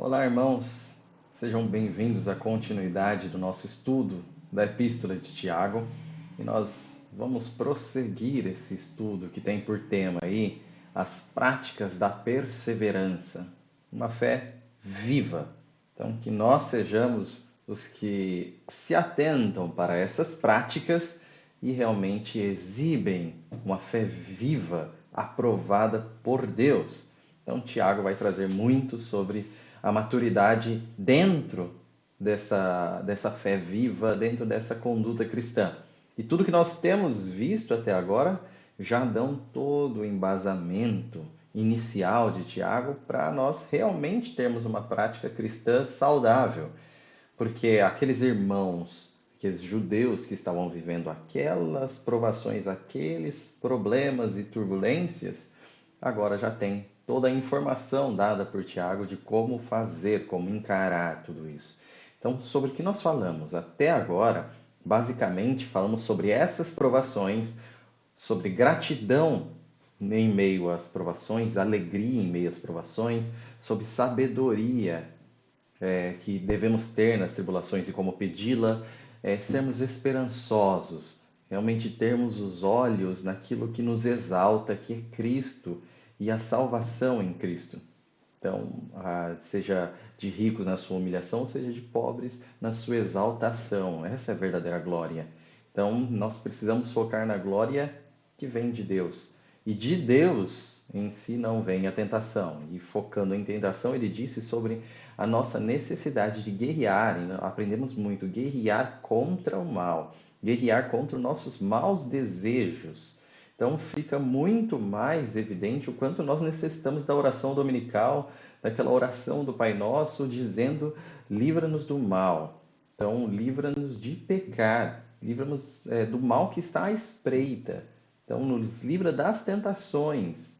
Olá, irmãos, sejam bem-vindos à continuidade do nosso estudo da Epístola de Tiago. E nós vamos prosseguir esse estudo que tem por tema aí as práticas da perseverança, uma fé viva. Então, que nós sejamos os que se atentam para essas práticas e realmente exibem uma fé viva, aprovada por Deus. Então, Tiago vai trazer muito sobre a maturidade dentro dessa fé viva, dentro dessa conduta cristã. E tudo que nós temos visto até agora já dão todo o embasamento inicial de Tiago para nós realmente termos uma prática cristã saudável. Porque aqueles irmãos, aqueles judeus que estavam vivendo aquelas provações, aqueles problemas e turbulências, agora já tem toda a informação dada por Tiago de como fazer, como encarar tudo isso. Então, sobre o que nós falamos até agora, basicamente falamos sobre essas provações, sobre gratidão em meio às provações, alegria em meio às provações, sobre sabedoria que devemos ter nas tribulações e como pedi-la, sermos esperançosos, realmente termos os olhos naquilo que nos exalta, que é Cristo e a salvação em Cristo. Então, seja de ricos na sua humilhação, seja de pobres na sua exaltação. Essa é a verdadeira glória. Então, nós precisamos focar na glória que vem de Deus. E de Deus em si não vem a tentação. E focando em tentação, ele disse sobre a nossa necessidade de guerrear. E aprendemos muito, guerrear contra o mal, guerrear contra os nossos maus desejos. Então fica muito mais evidente o quanto nós necessitamos da oração dominical, daquela oração do Pai Nosso, dizendo: livra-nos do mal. Então, livra-nos de pecar, livra-nos do mal que está à espreita. Então, nos livra das tentações,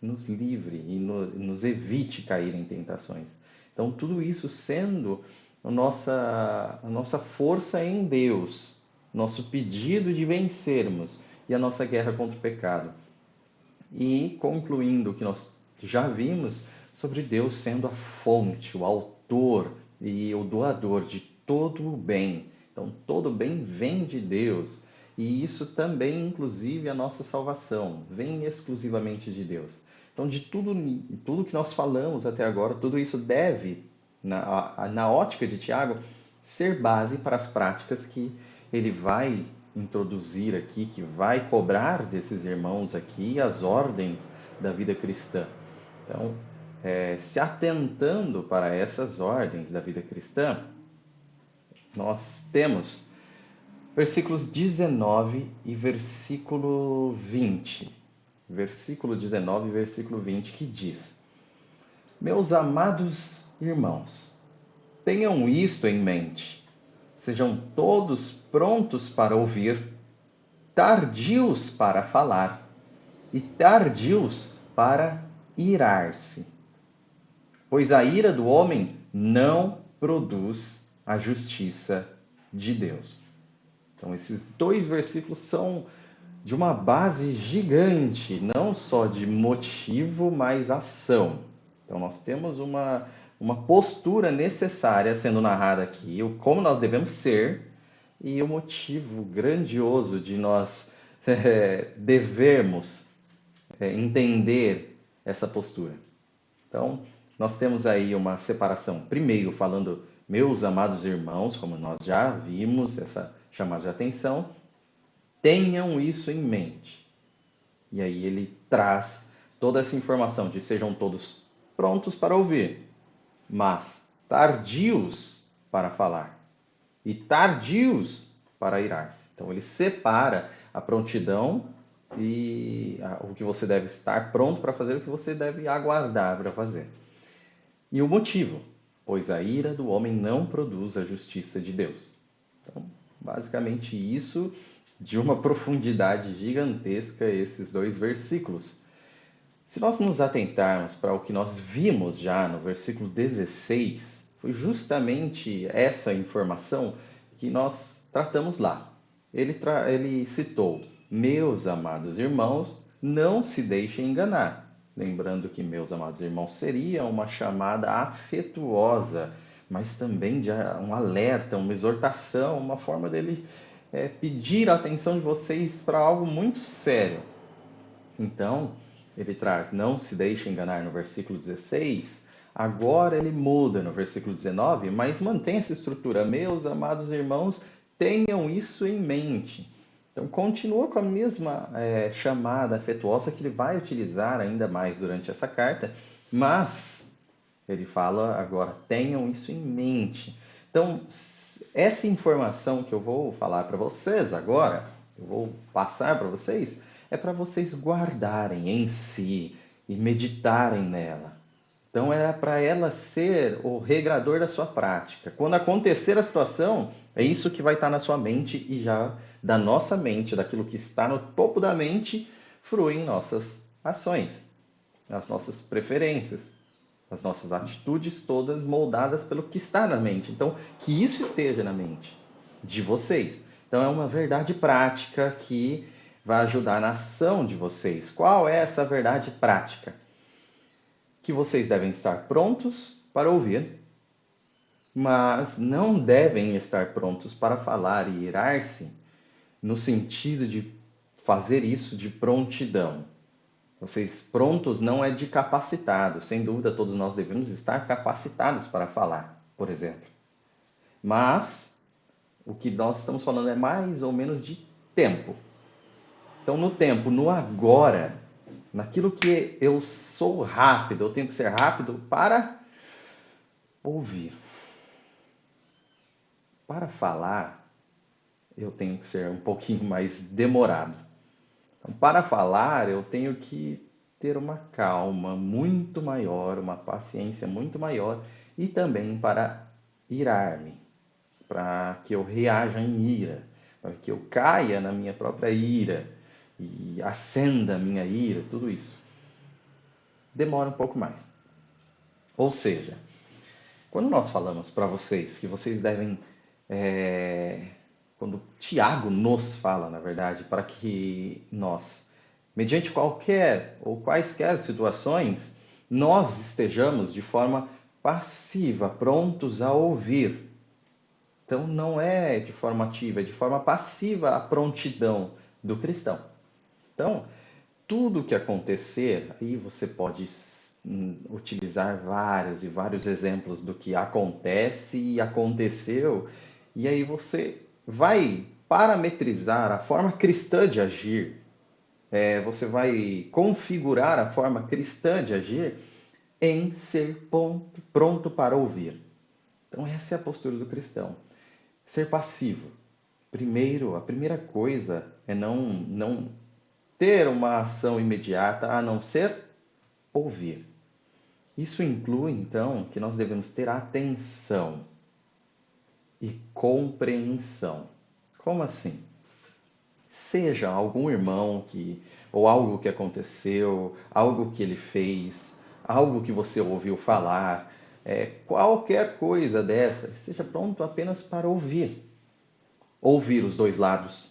nos livre e nos evite cair em tentações. Então, tudo isso sendo a nossa força em Deus, nosso pedido de vencermos e a nossa guerra contra o pecado. E concluindo o que nós já vimos sobre Deus sendo a fonte, o autor e o doador de todo o bem. Então, todo o bem vem de Deus. E isso também, inclusive, a nossa salvação, vem exclusivamente de Deus. Então, de tudo que nós falamos até agora, tudo isso deve, na ótica de Tiago, ser base para as práticas que ele vai introduzir aqui, que vai cobrar desses irmãos aqui as ordens da vida cristã. Então, se atentando para essas ordens da vida cristã, nós temos versículos 19 e versículo 20. Versículo 19 e versículo 20 que diz: Meus amados irmãos, tenham isto em mente. Sejam todos prontos para ouvir, tardios para falar e tardios para irar-se. Pois a ira do homem não produz a justiça de Deus. Então, esses dois versículos são de uma base gigante, não só de motivo, mas ação. Então, nós temos uma postura necessária sendo narrada aqui, como nós devemos ser, e o motivo grandioso de nós devermos entender essa postura. Então, nós temos aí uma separação, primeiro falando, meus amados irmãos, como nós já vimos, essa chamada de atenção, tenham isso em mente. E aí ele traz toda essa informação de sejam todos prontos para ouvir, mas tardios para falar e tardios para irar-se. Então ele separa a prontidão e o que você deve estar pronto para fazer, o que você deve aguardar para fazer. E o motivo, pois a ira do homem não produz a justiça de Deus. Então, basicamente isso, de uma profundidade gigantesca, esses dois versículos. Se nós nos atentarmos para o que nós vimos já no versículo 16, foi justamente essa informação que nós tratamos lá. Ele citou: meus amados irmãos, não se deixem enganar. lembrando que, meus amados irmãos, seria uma chamada afetuosa, mas também de um alerta, uma exortação, uma forma dele pedir a atenção de vocês para algo muito sério. Então, ele traz, não se deixe enganar no versículo 16, agora ele muda no versículo 19, mas mantém essa estrutura. Meus amados irmãos, tenham isso em mente. Então, continua com a mesma chamada afetuosa que ele vai utilizar ainda mais durante essa carta, mas ele fala agora, tenham isso em mente. Então, essa informação que eu vou falar para vocês agora, eu vou passar para vocês, é para vocês guardarem em si e meditarem nela. Então é para ela ser o regrador da sua prática. Quando acontecer a situação, é isso que vai estar na sua mente e já da nossa mente, daquilo que está no topo da mente, fluem nossas ações, as nossas preferências, as nossas atitudes todas moldadas pelo que está na mente. Então, que isso esteja na mente de vocês. Então é uma verdade prática que vai ajudar na ação de vocês. Qual é essa verdade prática? Que vocês devem estar prontos para ouvir, mas não devem estar prontos para falar e irar-se, no sentido de fazer isso de prontidão. Vocês prontos não é de capacitados, sem dúvida todos nós devemos estar capacitados para falar, por exemplo. Mas o que nós estamos falando é mais ou menos de tempo. Então, no tempo, no agora, naquilo que eu sou rápido, eu tenho que ser rápido para ouvir. Para falar, eu tenho que ser um pouquinho mais demorado. Então, para falar, eu tenho que ter uma calma muito maior, uma paciência muito maior e também para irar-me, para que eu reaja em ira, para que eu caia na minha própria ira e acenda a minha ira, tudo isso demora um pouco mais. Ou seja, quando nós falamos para vocês que vocês devem, quando Tiago nos fala, na verdade, para que nós, mediante qualquer ou quaisquer situações, nós estejamos de forma passiva, prontos a ouvir. Então não é de forma ativa, é de forma passiva a prontidão do cristão. Então, tudo que acontecer, aí você pode utilizar vários e vários exemplos do que acontece e aconteceu, e aí você vai parametrizar a forma cristã de agir, você vai configurar a forma cristã de agir em ser pronto para ouvir. Então essa é a postura do cristão. Ser passivo. Primeiro, a primeira coisa é não ter uma ação imediata a não ser ouvir. Isso inclui, então, que nós devemos ter atenção e compreensão. Como assim? Seja algum irmão ou algo que aconteceu, algo que ele fez, algo que você ouviu falar, qualquer coisa dessa, esteja pronto apenas para ouvir. Ouvir os dois lados.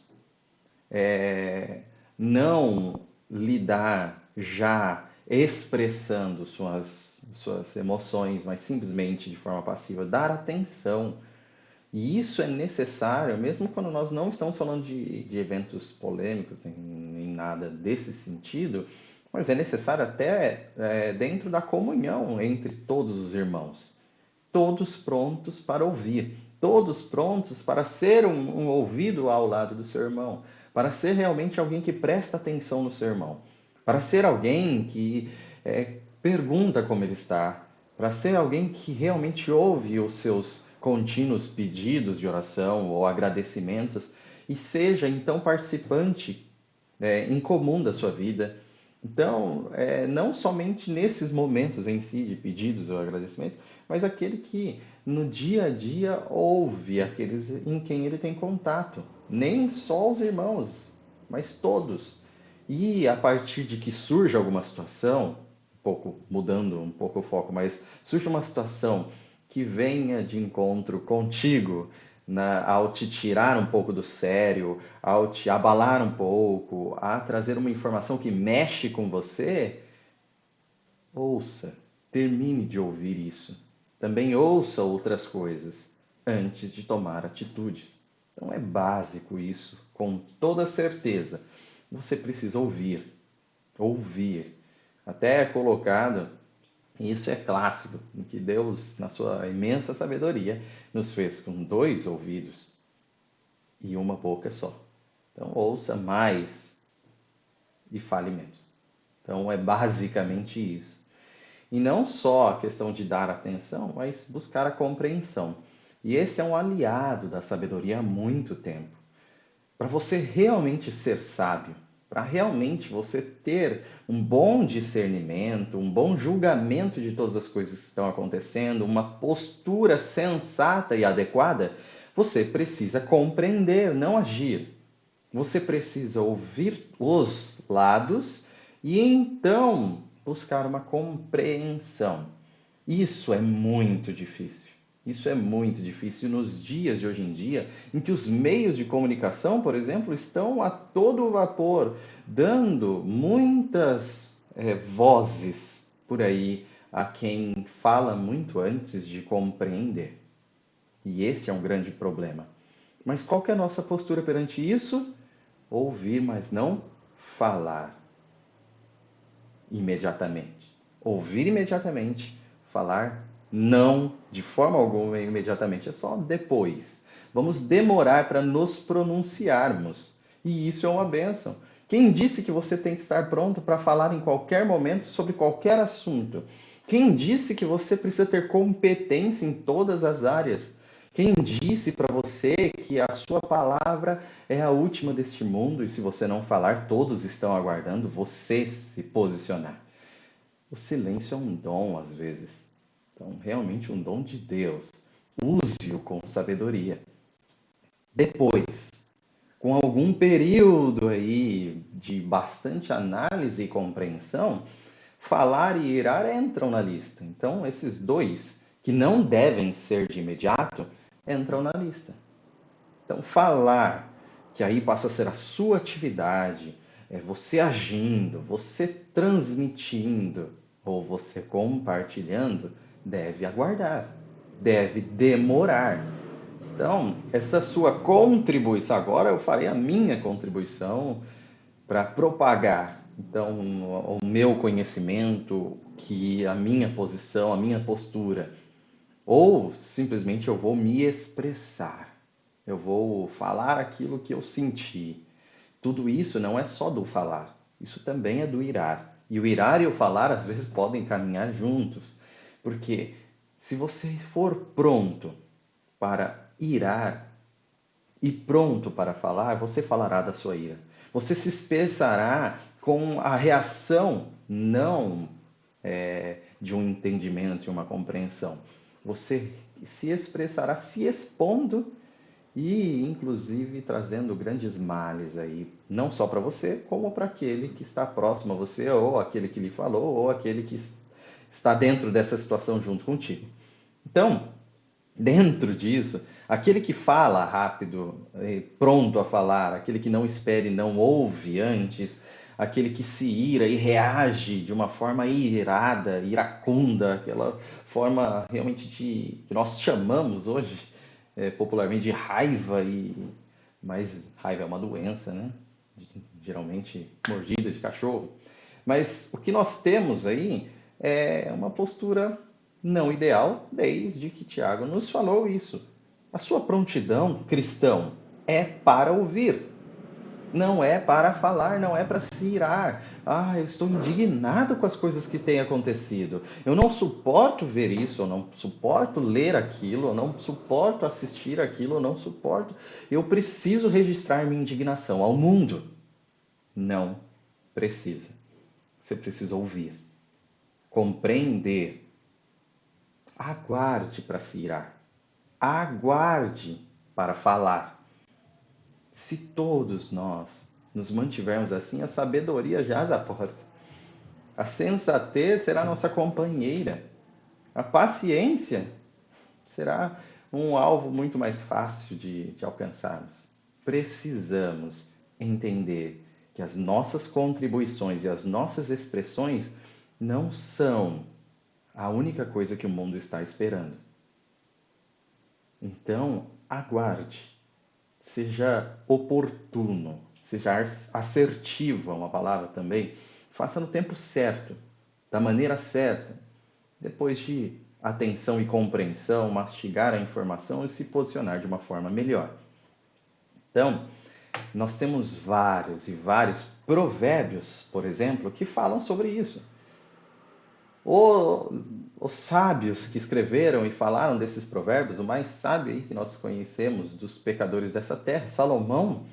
Não lidar já expressando suas emoções, mas simplesmente de forma passiva, dar atenção. E isso é necessário, mesmo quando nós não estamos falando de eventos polêmicos, nem nada desse sentido, mas é necessário até dentro da comunhão entre todos os irmãos. Todos prontos para ouvir, todos prontos para ser um ouvido ao lado do seu irmão, para ser realmente alguém que presta atenção no seu irmão, para ser alguém que pergunta como ele está, para ser alguém que realmente ouve os seus contínuos pedidos de oração ou agradecimentos e seja então participante incomum da sua vida. Então, não somente nesses momentos em si de pedidos ou agradecimentos, mas aquele que no dia a dia ouve aqueles em quem ele tem contato. Nem só os irmãos, mas todos. E a partir de que surge alguma situação, mudando um pouco o foco, mas surge uma situação que venha de encontro contigo, ao te tirar um pouco do sério, ao te abalar um pouco, a trazer uma informação que mexe com você, Ouça, termine de ouvir isso. Também ouça outras coisas antes de tomar atitudes. Então é básico isso, com toda certeza. Você precisa ouvir, ouvir. Até é colocado, e isso é clássico, em que Deus, na sua imensa sabedoria, nos fez com dois ouvidos e uma boca só. Então ouça mais e fale menos. Então é basicamente isso. E não só a questão de dar atenção, mas buscar a compreensão. E esse é um aliado da sabedoria há muito tempo. Para você realmente ser sábio, para realmente você ter um bom discernimento, um bom julgamento de todas as coisas que estão acontecendo, uma postura sensata e adequada, você precisa compreender, não agir. Você precisa ouvir os lados e então buscar uma compreensão. Isso é muito difícil. Isso é muito difícil nos dias de hoje em dia, em que os meios de comunicação, por exemplo, estão a todo vapor, dando muitas vozes por aí a quem fala muito antes de compreender. E esse é um grande problema. Mas qual que é a nossa postura perante isso? Ouvir, mas não falar imediatamente. Ouvir imediatamente, falar não de forma alguma imediatamente, é só depois. Vamos demorar para nos pronunciarmos. E isso é uma bênção. Quem disse que você tem que estar pronto para falar em qualquer momento sobre qualquer assunto? Quem disse que você precisa ter competência em todas as áreas? Quem disse para você que a sua palavra é a última deste mundo e se você não falar, todos estão aguardando você se posicionar? O silêncio é um dom às vezes. Então, realmente um dom de Deus. Use-o com sabedoria. Depois, com algum período aí de bastante análise e compreensão, falar e irar entram na lista. Então, esses dois, que não devem ser de imediato, entram na lista. Então, falar, que aí passa a ser a sua atividade, é você agindo, você transmitindo ou você compartilhando, deve aguardar, deve demorar. Então, essa sua contribuição, agora eu farei a minha contribuição para propagar, então, o meu conhecimento, que a minha posição, a minha postura, ou simplesmente eu vou me expressar, eu vou falar aquilo que eu senti. Tudo isso não é só do falar, isso também é do irar. E o irar e o falar às vezes podem caminhar juntos, porque se você for pronto para irar e pronto para falar, você falará da sua ira. Você se expressará com a reação, não de um entendimento e uma compreensão. Você se expressará se expondo e, inclusive, trazendo grandes males aí, não só para você, como para aquele que está próximo a você, ou aquele que lhe falou, ou aquele que está dentro dessa situação junto contigo. Então, dentro disso, aquele que fala rápido, pronto a falar, aquele que não espera e não ouve antes, aquele que se ira e reage de uma forma irada, iracunda, aquela forma realmente que nós chamamos hoje popularmente de raiva, mas raiva é uma doença, né? Geralmente mordida de cachorro. Mas o que nós temos aí é uma postura não ideal, desde que Tiago nos falou isso. A sua prontidão, cristão, é para ouvir, não é para falar, não é para se irar. Ah, eu estou indignado com as coisas que têm acontecido. Eu não suporto ver isso, eu não suporto ler aquilo, eu não suporto assistir aquilo, eu não suporto. Eu preciso registrar minha indignação ao mundo. Não precisa. Você precisa ouvir, compreender. Aguarde para se irar. Aguarde para falar. Se todos nós nos mantivermos assim, a sabedoria jaz à porta. A sensatez será nossa companheira. A paciência será um alvo muito mais fácil de alcançarmos. Precisamos entender que as nossas contribuições e as nossas expressões não são a única coisa que o mundo está esperando. Então, aguarde, seja oportuno, seja assertivo, é uma palavra também, faça no tempo certo, da maneira certa, depois de atenção e compreensão, mastigar a informação e se posicionar de uma forma melhor. Então, nós temos vários e vários provérbios, por exemplo, que falam sobre isso. Os sábios que escreveram e falaram desses provérbios, o mais sábio aí que nós conhecemos dos pecadores dessa terra, Salomão,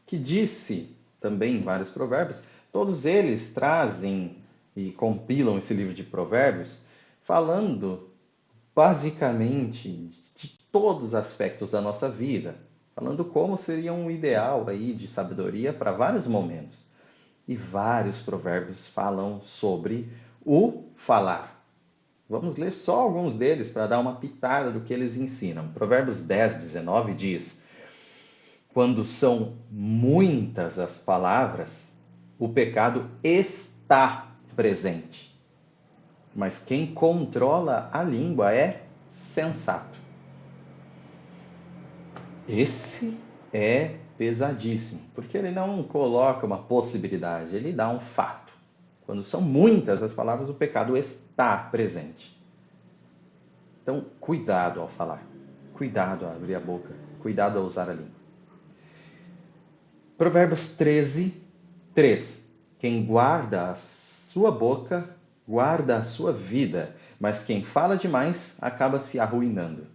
que disse também em vários provérbios, todos eles trazem e compilam esse livro de provérbios, falando basicamente de todos os aspectos da nossa vida, falando como seria um ideal aí de sabedoria para vários momentos. E vários provérbios falam sobre o falar. Vamos ler só alguns deles para dar uma pitada do que eles ensinam. Provérbios 10, 19 diz: quando são muitas as palavras, o pecado está presente. Mas quem controla a língua é sensato. Esse é pesadíssimo, porque ele não coloca uma possibilidade, ele dá um fato. Quando são muitas as palavras, o pecado está presente. Então, cuidado ao falar, cuidado ao abrir a boca, cuidado ao usar a língua. Provérbios 13, 3. Quem guarda a sua boca, guarda a sua vida, mas quem fala demais acaba se arruinando.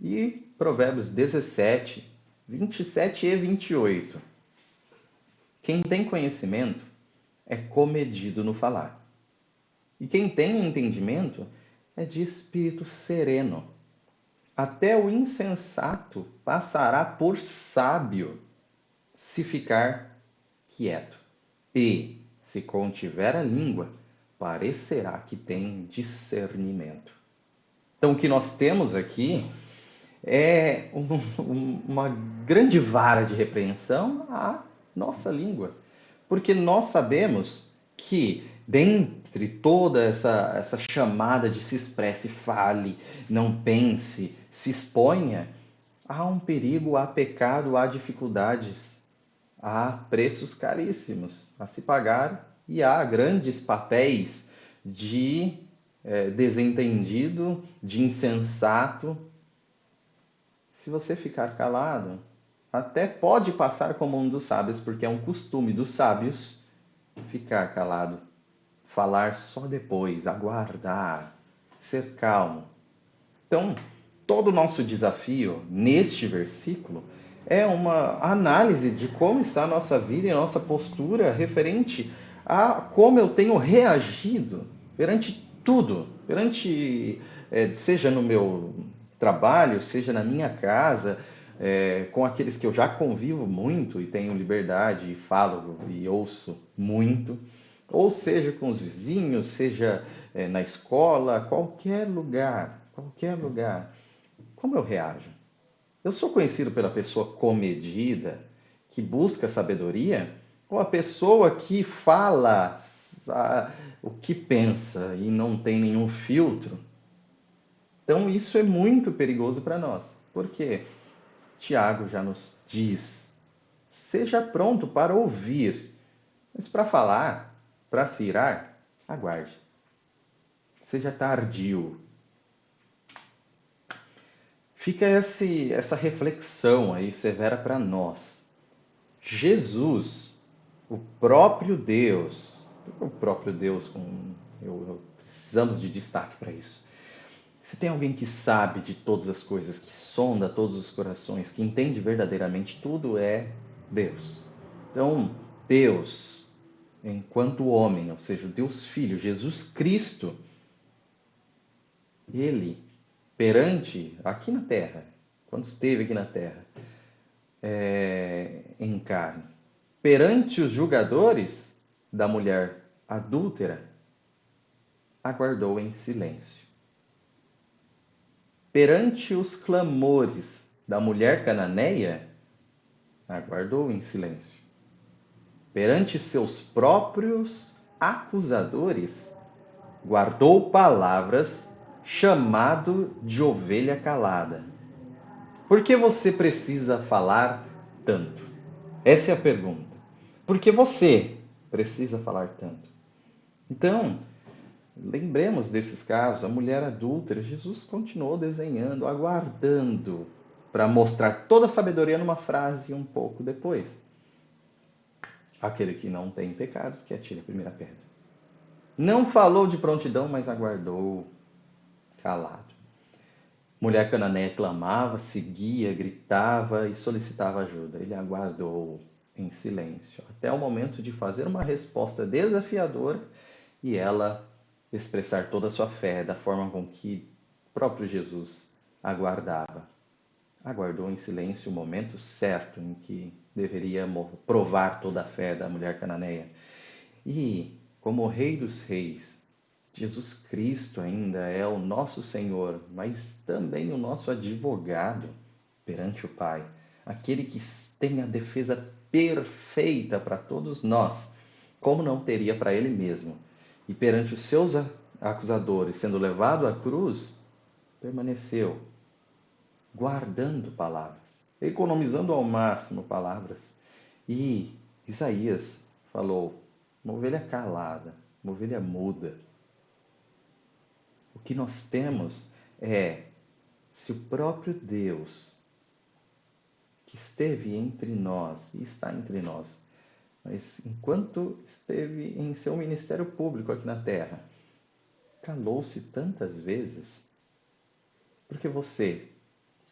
E Provérbios 17, 27 e 28. Quem tem conhecimento é comedido no falar. E quem tem entendimento é de espírito sereno. Até o insensato passará por sábio se ficar quieto. E, se contiver a língua, parecerá que tem discernimento. Então, o que nós temos aqui é uma grande vara de repreensão à nossa língua. Porque nós sabemos que, dentre toda essa chamada de se expresse, fale, não pense, se exponha, há um perigo, há pecado, há dificuldades, há preços caríssimos a se pagar e há grandes papéis de desentendido, de insensato. Se você ficar calado, até pode passar como um dos sábios, porque é um costume dos sábios ficar calado, falar só depois, aguardar, ser calmo. Então, todo o nosso desafio neste versículo é uma análise de como está a nossa vida e a nossa postura referente a como eu tenho reagido perante tudo, seja no meu trabalho, seja na minha casa, com aqueles que eu já convivo muito e tenho liberdade e falo e ouço muito, ou seja com os vizinhos, seja na escola, qualquer lugar, qualquer lugar. Como eu reajo? Eu sou conhecido pela pessoa comedida, que busca sabedoria, ou a pessoa que fala o que pensa e não tem nenhum filtro? Então isso é muito perigoso para nós. Por quê? Tiago já nos diz: seja pronto para ouvir, mas para falar, para se irar, aguarde. Seja tardio. Fica essa reflexão aí severa para nós. Jesus, o próprio Deus, precisamos de destaque para isso. Se tem alguém que sabe de todas as coisas, que sonda todos os corações, que entende verdadeiramente tudo, é Deus. Então, Deus, enquanto homem, ou seja, o Deus Filho, Jesus Cristo, ele, perante, aqui na terra, quando esteve aqui na terra, em carne, perante os julgadores da mulher adúltera, aguardou em silêncio. Perante os clamores da mulher cananeia, aguardou em silêncio. Perante seus próprios acusadores, guardou palavras, chamado de ovelha calada. Por que você precisa falar tanto? Essa é a pergunta. Por que você precisa falar tanto? Então, lembremos desses casos, a mulher adúltera, Jesus continuou desenhando, aguardando para mostrar toda a sabedoria numa frase um pouco depois. Aquele que não tem pecados, que atire a primeira pedra. Não falou de prontidão, mas aguardou calado. Mulher cananeia clamava, seguia, gritava e solicitava ajuda. Ele aguardou em silêncio, até o momento de fazer uma resposta desafiadora e ela expressar toda a sua fé da forma com que o próprio Jesus aguardava. Aguardou em silêncio o momento certo em que deveria provar toda a fé da mulher cananeia. E, como o Rei dos Reis, Jesus Cristo ainda é o nosso Senhor, mas também o nosso advogado perante o Pai, aquele que tem a defesa perfeita para todos nós, como não teria para ele mesmo. E perante os seus acusadores, sendo levado à cruz, permaneceu guardando palavras, economizando ao máximo palavras. E Isaías falou: uma ovelha calada, uma ovelha muda. O que nós temos é, se o próprio Deus, que esteve entre nós e está entre nós, mas enquanto esteve em seu ministério público aqui na terra, calou-se tantas vezes, porque você,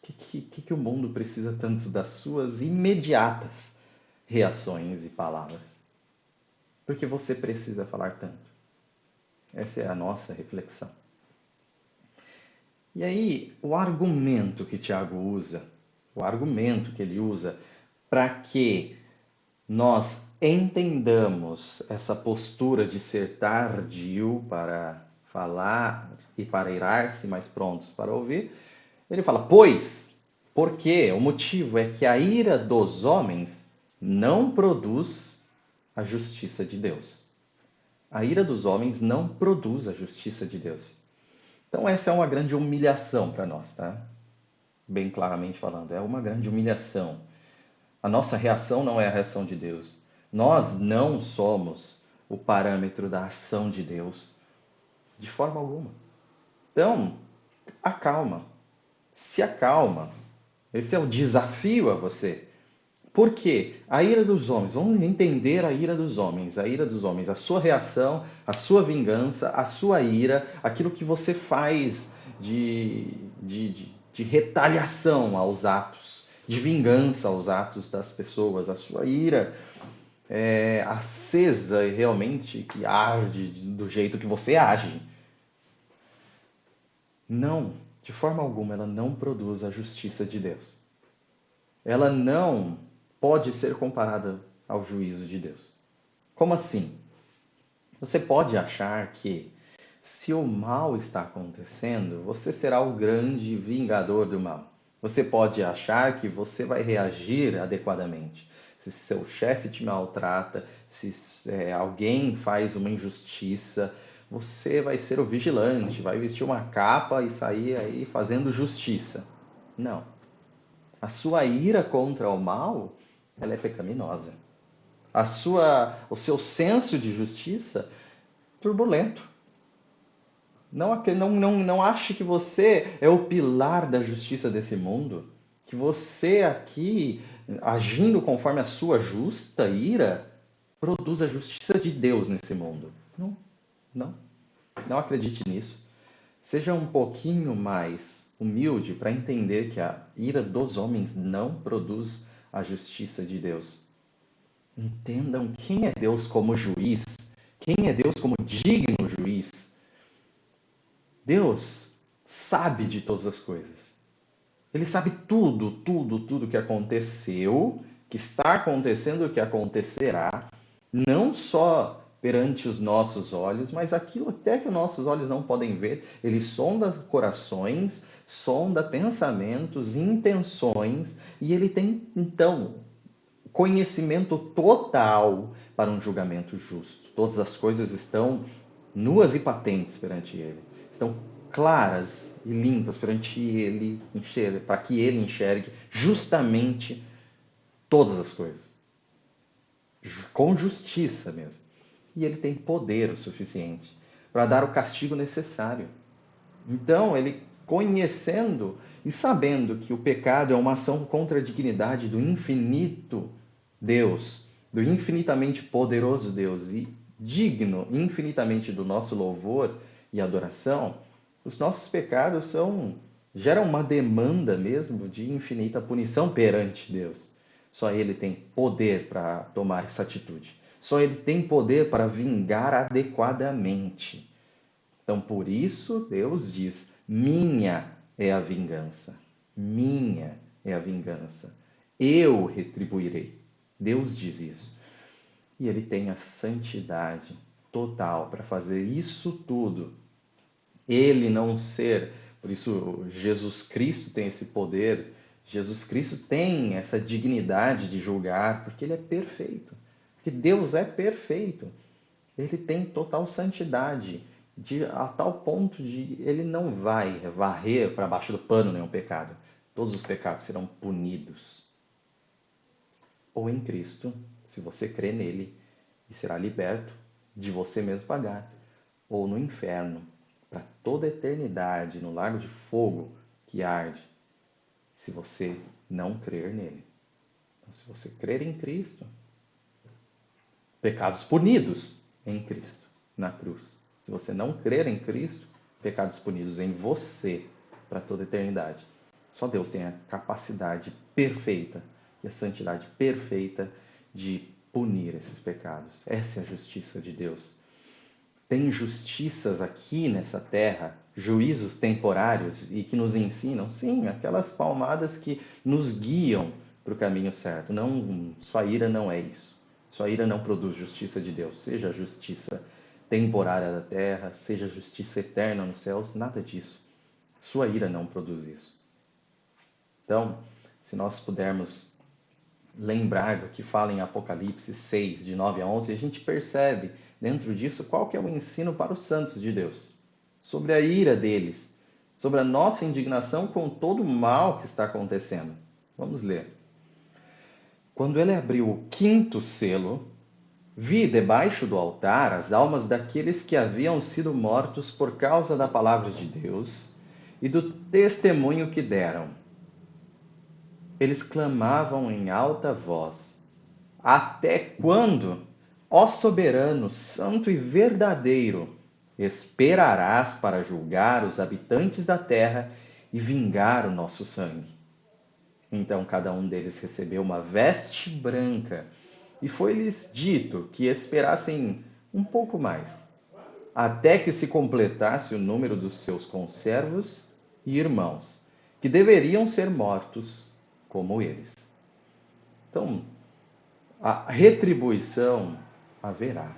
que o mundo precisa tanto das suas imediatas reações e palavras? Porque você precisa falar tanto? Essa é a nossa reflexão. E aí, o argumento que Tiago usa, o argumento que ele usa para que nós entendamos essa postura de ser tardio para falar e para irar-se, mais prontos para ouvir, ele fala: pois, porque o motivo é que a ira dos homens não produz a justiça de Deus. A ira dos homens não produz a justiça de Deus. Então essa é uma grande humilhação para nós, tá? Bem claramente falando, é uma grande humilhação. A nossa reação não é a reação de Deus. Nós não somos o parâmetro da ação de Deus, de forma alguma. Então, acalma. Se acalma. Esse é o desafio a você. Por quê? A ira dos homens, vamos entender a ira dos homens. A ira dos homens, a sua reação, a sua vingança, a sua ira, aquilo que você faz de retaliação aos atos, de vingança aos atos das pessoas, a sua ira acesa e realmente que arde do jeito que você age. Não, de forma alguma, ela não produz a justiça de Deus. Ela não pode ser comparada ao juízo de Deus. Como assim? Você pode achar que, se o mal está acontecendo, você será o grande vingador do mal. Você pode achar que você vai reagir adequadamente. Se seu chefe te maltrata, se alguém faz uma injustiça, você vai ser o vigilante, vai vestir uma capa e sair aí fazendo justiça. Não. A sua ira contra o mal, ela é pecaminosa. O seu senso de justiça, turbulento. Não ache que você é o pilar da justiça desse mundo, que você aqui, agindo conforme a sua justa ira, produz a justiça de Deus nesse mundo. Não, não. Não acredite nisso. Seja um pouquinho mais humilde para entender que a ira dos homens não produz a justiça de Deus. Entendam quem é Deus como juiz, quem é Deus como digno juiz. Deus sabe de todas as coisas. Ele sabe tudo que aconteceu, que está acontecendo, o que acontecerá, não só perante os nossos olhos, mas aquilo até que os nossos olhos não podem ver. Ele sonda corações, sonda pensamentos, intenções, e ele tem, então, conhecimento total para um julgamento justo. Todas as coisas estão nuas e patentes perante ele. Estão claras e limpas perante ele, para que ele enxergue justamente todas as coisas. Com justiça mesmo. E ele tem poder o suficiente para dar o castigo necessário. Então, ele conhecendo e sabendo que o pecado é uma ação contra a dignidade do infinito Deus, do infinitamente poderoso Deus e digno infinitamente do nosso louvor e adoração, os nossos pecados geram uma demanda mesmo de infinita punição perante Deus. Só Ele tem poder para tomar essa atitude. Só Ele tem poder para vingar adequadamente. Então, por isso, Deus diz: minha é a vingança. Minha é a vingança. Eu retribuirei. Deus diz isso. E ele tem a santidade total para fazer isso tudo. Ele não ser, por isso Jesus Cristo tem esse poder, Jesus Cristo tem essa dignidade de julgar, porque ele é perfeito. Porque Deus é perfeito. Ele tem total santidade, a tal ponto de ele não vai varrer para baixo do pano nenhum pecado. Todos os pecados serão punidos. Ou em Cristo, se você crê nele, e será liberto de você mesmo pagar, ou no inferno, para toda a eternidade, no lago de fogo que arde, se você não crer nele. Então, se você crer em Cristo, pecados punidos em Cristo, na cruz. Se você não crer em Cristo, pecados punidos em você para toda a eternidade. Só Deus tem a capacidade perfeita e a santidade perfeita de punir esses pecados. Essa é a justiça de Deus. Tem justiças aqui nessa terra, juízos temporários e que nos ensinam, sim, aquelas palmadas que nos guiam para o caminho certo. Não, sua ira não é isso. Sua ira não produz justiça de Deus, seja a justiça temporária da terra, seja a justiça eterna nos céus, nada disso. Sua ira não produz isso. Então, se nós pudermos lembrar do que fala em Apocalipse 6, de 9 a 11, a gente percebe dentro disso qual que é o ensino para os santos de Deus, sobre a ira deles, sobre a nossa indignação com todo o mal que está acontecendo. Vamos ler. Quando ele abriu o quinto selo, vi debaixo do altar as almas daqueles que haviam sido mortos por causa da palavra de Deus e do testemunho que deram. Eles clamavam em alta voz: até quando, ó soberano, santo e verdadeiro, esperarás para julgar os habitantes da terra e vingar o nosso sangue? Então cada um deles recebeu uma veste branca, e foi-lhes dito que esperassem um pouco mais, até que se completasse o número dos seus conservos e irmãos, que deveriam ser mortos como eles. Então, a retribuição haverá.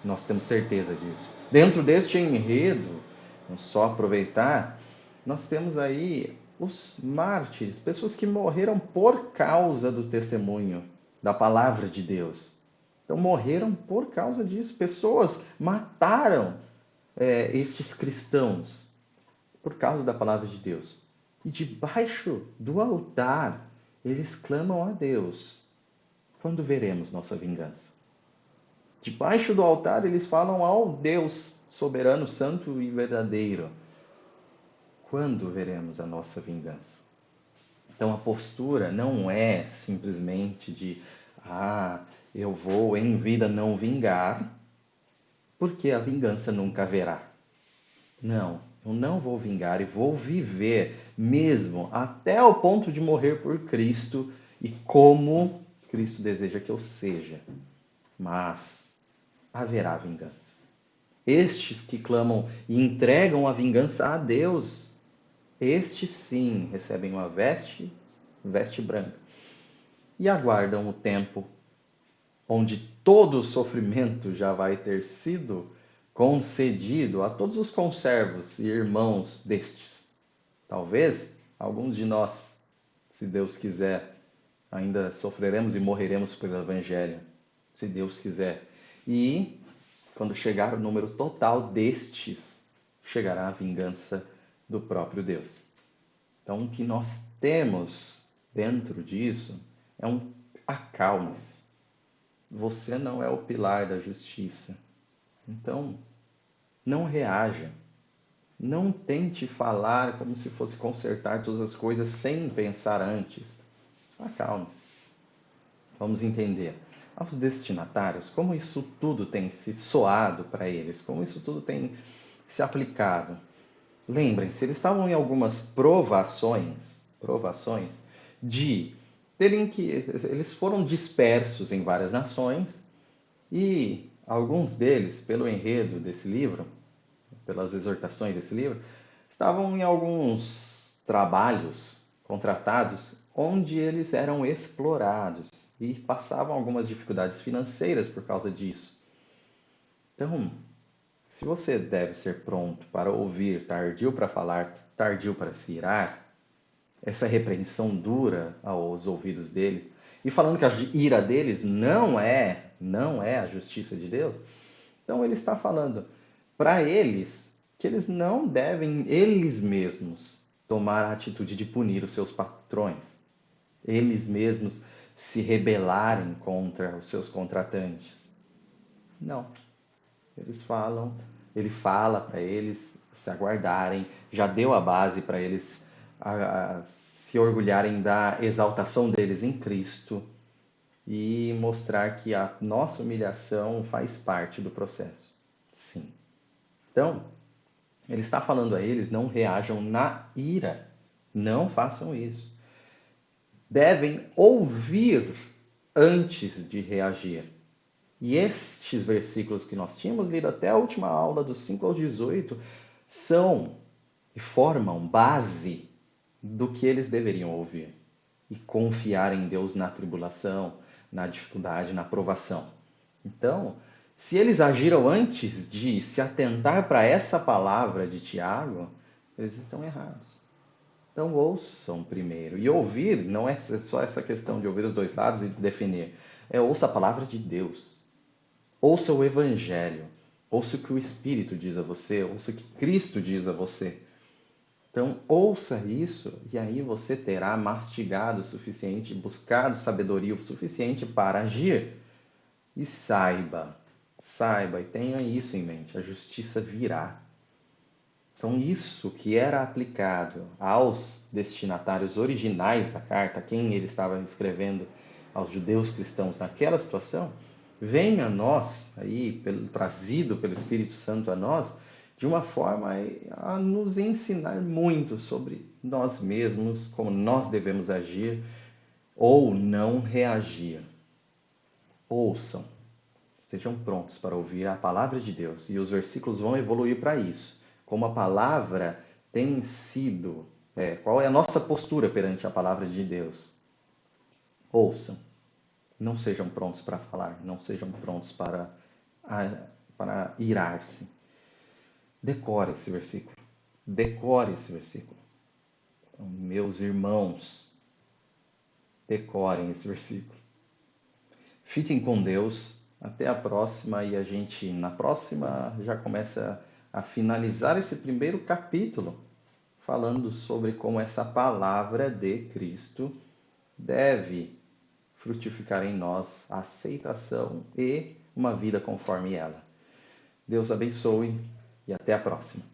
Nós temos certeza disso. Dentro deste enredo, vamos só aproveitar, nós temos aí os mártires, pessoas que morreram por causa do testemunho da palavra de Deus. Então morreram por causa disso. Pessoas mataram estes cristãos por causa da palavra de Deus. E debaixo do altar, eles clamam a Deus: quando veremos nossa vingança? Debaixo do altar, eles falam ao Deus soberano, santo e verdadeiro: quando veremos a nossa vingança? Então a postura não é simplesmente de eu vou em vida não vingar, porque a vingança nunca haverá. Não, eu não vou vingar e vou viver mesmo até o ponto de morrer por Cristo e como Cristo deseja que eu seja. Mas haverá vingança. Estes que clamam e entregam a vingança a Deus, estes sim recebem uma veste branca, e aguardam o tempo onde todo o sofrimento já vai ter sido concedido a todos os conservos e irmãos destes. Talvez alguns de nós, se Deus quiser, Ainda sofreremos e morreremos pelo Evangelho, se Deus quiser. E quando chegar o número total destes, chegará a vingança do próprio Deus. Então, o que nós temos dentro disso é um acalme-se. Você não é o pilar da justiça. Então, não reaja. Não tente falar como se fosse consertar todas as coisas sem pensar antes. Acalme-se. Vamos entender. Aos destinatários, como isso tudo tem se soado para eles, como isso tudo tem se aplicado. Lembrem-se, eles estavam em algumas provações de terem que. Eles foram dispersos em várias nações e alguns deles, pelo enredo desse livro, pelas exortações desse livro, estavam em alguns trabalhos contratados onde eles eram explorados e passavam algumas dificuldades financeiras por causa disso. Então, se você deve ser pronto para ouvir, tardio para falar, tardio para se irar, essa repreensão dura aos ouvidos deles, e falando que a ira deles não é a justiça de Deus, então ele está falando para eles que eles não devem eles mesmos tomar a atitude de punir os seus patrões, eles mesmos se rebelarem contra os seus contratantes. Não. Ele fala para eles se aguardarem, já deu a base para eles se orgulharem da exaltação deles em Cristo e mostrar que a nossa humilhação faz parte do processo. Sim. Então, ele está falando a eles, não reajam na ira. Não façam isso. Devem ouvir antes de reagir. E estes versículos que nós tínhamos lido até a última aula, dos 5 aos 18, são e formam base do que eles deveriam ouvir. E confiar em Deus na tribulação, na dificuldade, na provação. Então, se eles agiram antes de se atentar para essa palavra de Tiago, eles estão errados. Então ouçam primeiro. E ouvir não é só essa questão de ouvir os dois lados e definir. É ouça a palavra de Deus. Ouça o Evangelho. Ouça o que o Espírito diz a você. Ouça o que Cristo diz a você. Então, ouça isso e aí você terá mastigado o suficiente, buscado sabedoria o suficiente para agir. E saiba e tenha isso em mente, a justiça virá. Então, isso que era aplicado aos destinatários originais da carta, quem ele estava escrevendo aos judeus cristãos naquela situação, vem a nós, aí, trazido pelo Espírito Santo a nós, de uma forma a nos ensinar muito sobre nós mesmos, como nós devemos agir ou não reagir. Ouçam, estejam prontos para ouvir a palavra de Deus, e os versículos vão evoluir para isso. Como a palavra tem sido, qual é a nossa postura perante a palavra de Deus. Ouçam, não sejam prontos para falar, não sejam prontos para irar-se. Decore esse versículo. Decore esse versículo. Então, meus irmãos, decorem esse versículo. Fiquem com Deus. Até a próxima. E a gente, na próxima, já começa a finalizar esse primeiro capítulo, falando sobre como essa palavra de Cristo deve frutificar em nós a aceitação e uma vida conforme ela. Deus abençoe e até a próxima.